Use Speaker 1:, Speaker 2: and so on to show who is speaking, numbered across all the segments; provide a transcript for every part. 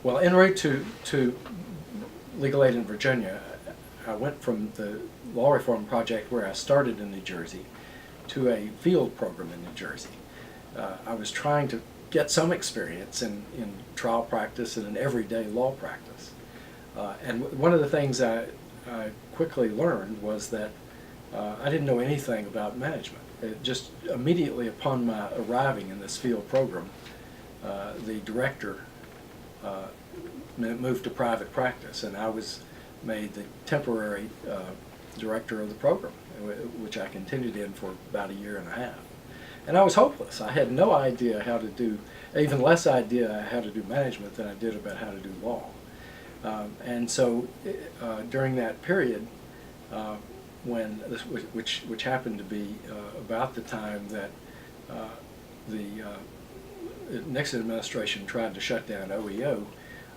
Speaker 1: Well, en route to legal aid in Virginia, I went from the law reform project where I started in New Jersey to a field program in New Jersey. I was trying to get some experience in trial practice and in everyday law practice. And one of the things I quickly learned was that I didn't know anything about management. Just immediately upon my arriving in this field program, the director moved to private practice, and I was made the temporary director of the program, which I continued in for about a year and a half. And I was hopeless. I had no idea how to do, even less idea how to do management than I did about how to do law. And so during that period, when this, which happened to be about the time that the Nixon administration tried to shut down OEO,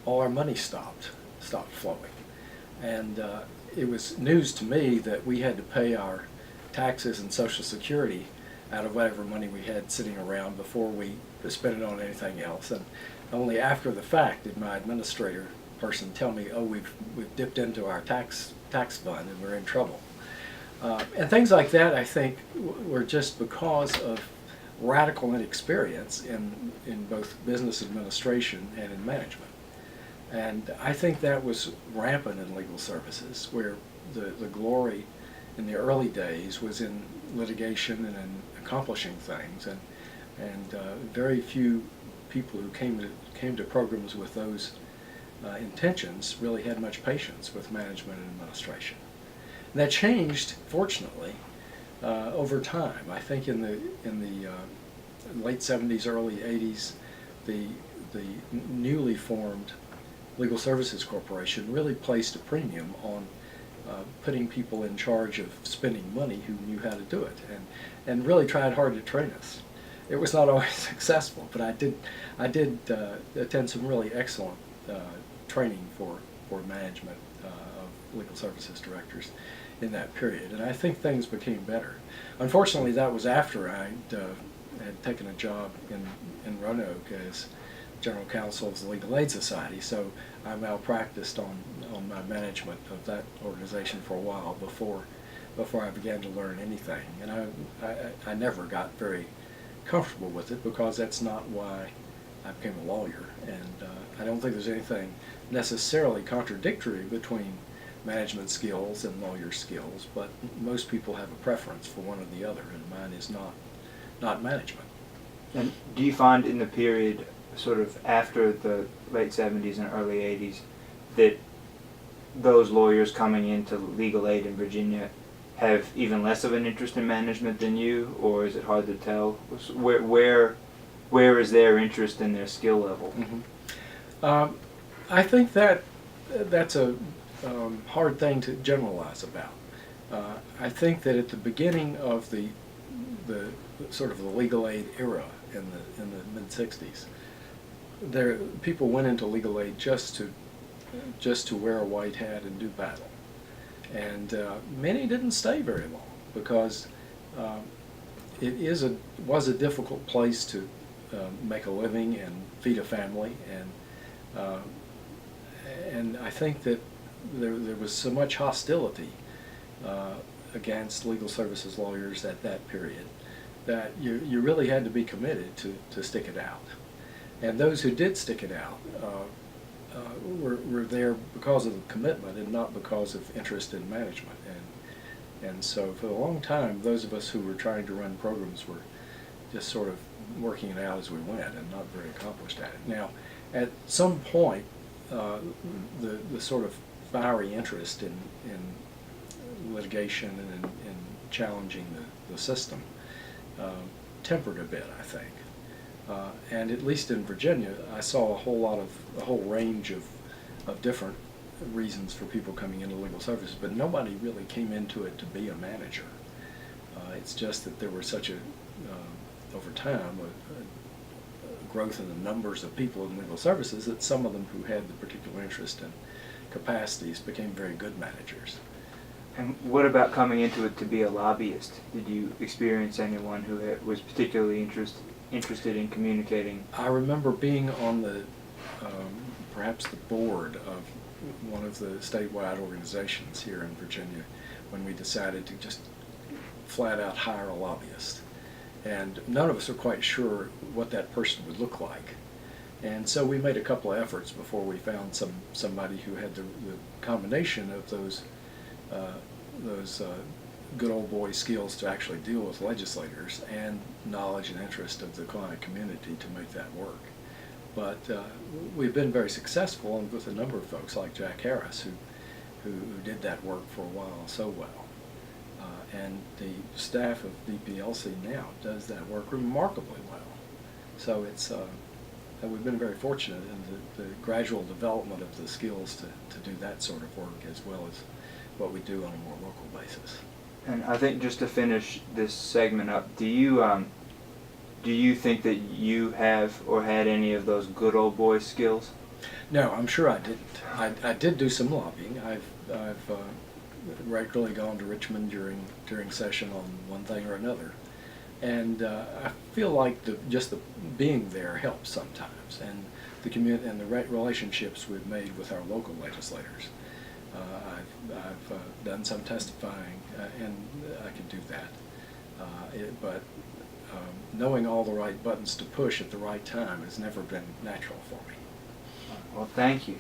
Speaker 1: all our money stopped flowing. And it was news to me that we had to pay our taxes and Social Security out of whatever money we had sitting around before we spent it on anything else. And only after the fact did my administrator person tell me, oh, we've dipped into our tax fund and we're in trouble. And things like that, I think, were just because of radical inexperience in both business administration and in management. And I think that was rampant in legal services, where the glory in the early days was in litigation and in accomplishing things, and very few people who came to programs with those intentions really had much patience with management and administration. And that changed, fortunately, over time. I think in the late 70s, early 80s, the newly formed Legal Services Corporation really placed a premium on putting people in charge of spending money who knew how to do it, and really tried hard to train us. It was not always successful, but I did attend some really excellent training for management of legal services directors in that period, and I think things became better. Unfortunately, that was after I had taken a job in Roanoke as General Counsel of the Legal Aid Society, so I malpracticed on my management of that organization for a while before I began to learn anything. And I never got very comfortable with it, because that's not why I became a lawyer. And I don't think there's anything necessarily contradictory between management skills and lawyer skills, but most people have a preference for one or the other, and mine is not management.
Speaker 2: And do you find in the period sort of after the late 70s and early 80s that those lawyers coming into legal aid in Virginia have even less of an interest in management than you, or is it hard to tell? Where is their interest in their skill level?
Speaker 1: Mm-hmm. I think that's a hard thing to generalize about. I think that at the beginning of the sort of the legal aid era in the mid-60s, people went into legal aid just to wear a white hat and do battle, and many didn't stay very long, because it was a difficult place to make a living and feed a family, and I think that there was so much hostility against legal services lawyers at that period that you really had to be committed to stick it out. And those who did stick it out were there because of the commitment and not because of interest in management. And so for a long time, those of us who were trying to run programs were just sort of working it out as we went and not very accomplished at it. Now, at some point, the sort of fiery interest in litigation and in challenging the system tempered a bit, I think. And at least in Virginia, I saw a whole range of different reasons for people coming into legal services, but nobody really came into it to be a manager. It's just that there were such over time, a growth in the numbers of people in legal services that some of them who had the particular interest and capacities became very good managers.
Speaker 2: And what about coming into it to be a lobbyist? Did you experience anyone who was particularly interested in communicating?
Speaker 1: I remember being on the, perhaps the board of one of the statewide organizations here in Virginia when we decided to just flat out hire a lobbyist. And none of us were quite sure what that person would look like. And so we made a couple of efforts before we found somebody who had the combination of those good old boy skills to actually deal with legislators and knowledge and interest of the client community to make that work. But we've been very successful with a number of folks like Jack Harris who did that work for a while so well. And the staff of DPLC now does that work remarkably well. So it's we've been very fortunate in the gradual development of the skills to do that sort of work as well as what we do on a more local basis.
Speaker 2: And I think just to finish this segment up, do you think that you have or had any of those good old boy skills?
Speaker 1: No, I'm sure I didn't. I did do some lobbying. I've regularly gone to Richmond during session on one thing or another, and I feel like just the being there helps sometimes, and the community and the relationships we've made with our local legislators. I've done some testifying, and I can do that. But knowing all the right buttons to push at the right time has never been natural for me.
Speaker 2: Well, thank you.